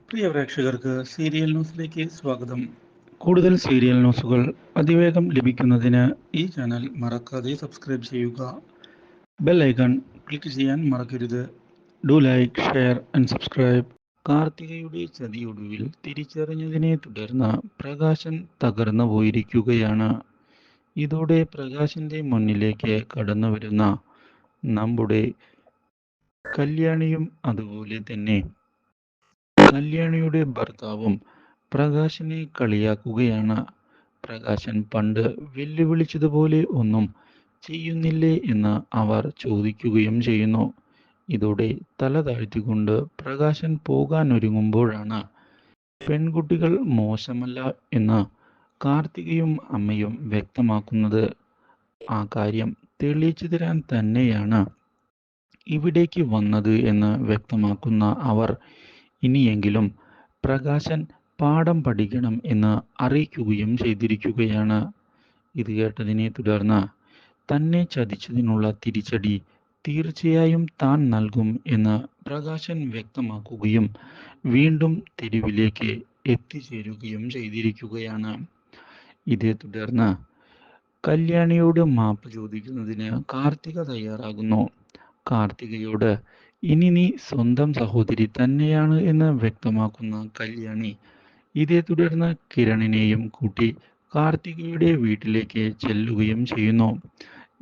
പ്രിയ പ്രേക്ഷകർക്ക് സീരിയൽ ന്യൂസിലേക്ക് സ്വാഗതം. കൂടുതൽ സീരിയൽ ന്യൂസുകൾ അതിവേഗം ലഭിക്കുന്നതിന് ഈ ചാനൽ മറക്കാതെ സബ്സ്ക്രൈബ് ചെയ്യുക. ബെൽ ഐക്കൺ ക്ലിക്ക് ചെയ്യാൻ മറക്കരുത്. Do like, share and subscribe. കാർത്തികയുടെ ചതിയൊടുവിൽ തിരിച്ചറിഞ്ഞതിനെ തുടർന്ന് പ്രകാശൻ തകർന്നു പോയിരിക്കുകയാണ്. ഇതോടെ പ്രകാശിന്റെ മുന്നിലേക്ക് കടന്നു വരുന്ന നമ്മുടെ കല്യാണിയും അതുപോലെ തന്നെ കല്യാണിയുടെ ഭർത്താവും പ്രകാശിനെ കളിയാക്കുകയാണ്. പ്രകാശൻ പണ്ട് വെല്ലുവിളിച്ചതുപോലെ ഒന്നും ചെയ്യുന്നില്ലേ എന്ന് അവർ ചോദിക്കുകയും ചെയ്യുന്നു. ഇതോടെ തല താഴ്ത്തിക്കൊണ്ട് പ്രകാശൻ പോകാനൊരുങ്ങുമ്പോഴാണ് പെൺകുട്ടികൾ മോശമല്ല എന്ന് കാർത്തികയും അമ്മയും വ്യക്തമാക്കുന്നത്. ആ കാര്യം തെളിയിച്ചു തരാൻ തന്നെയാണ് ഇവിടേക്ക് വന്നത് എന്ന് വ്യക്തമാക്കുന്ന അവർ ഇനിയെങ്കിലും പ്രകാശൻ പാഠം പഠിക്കണം എന്ന് അറിയിക്കുകയും ചെയ്തിരിക്കുകയാണ്. ഇത് കേട്ടതിനെ തുടർന്ന് തന്നെ ചതിച്ചതിനുള്ള തിരിച്ചടി തീർച്ചയായും താൻ നൽകും എന്ന് പ്രകാശൻ വ്യക്തമാക്കുകയും വീണ്ടും തെരുവിലേക്ക് എത്തിച്ചേരുകയും ചെയ്തിരിക്കുകയാണ്. ഇതേ തുടർന്ന് കല്യാണിയോട് മാപ്പ് ചോദിക്കുന്നതിന് കാർത്തിക തയ്യാറാകുന്നു. കാർത്തികയോട് ഇനി നീ സ്വന്തം സഹോദരി തന്നെയാണ് എന്ന് വ്യക്തമാക്കുന്ന കല്യാണി ഇതേ തുടർന്ന് കിരണിനെയും കൂട്ടി കാർത്തികയുടെ വീട്ടിലേക്ക് ചെല്ലുകയും ചെയ്യുന്നു.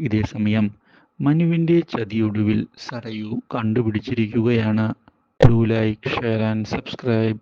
ഇതേ സമയം മനുവിന്റെ ചതിയൊടുവിൽ സരയു കണ്ടുപിടിച്ചിരിക്കുകയാണ്. Do like, share and subscribe.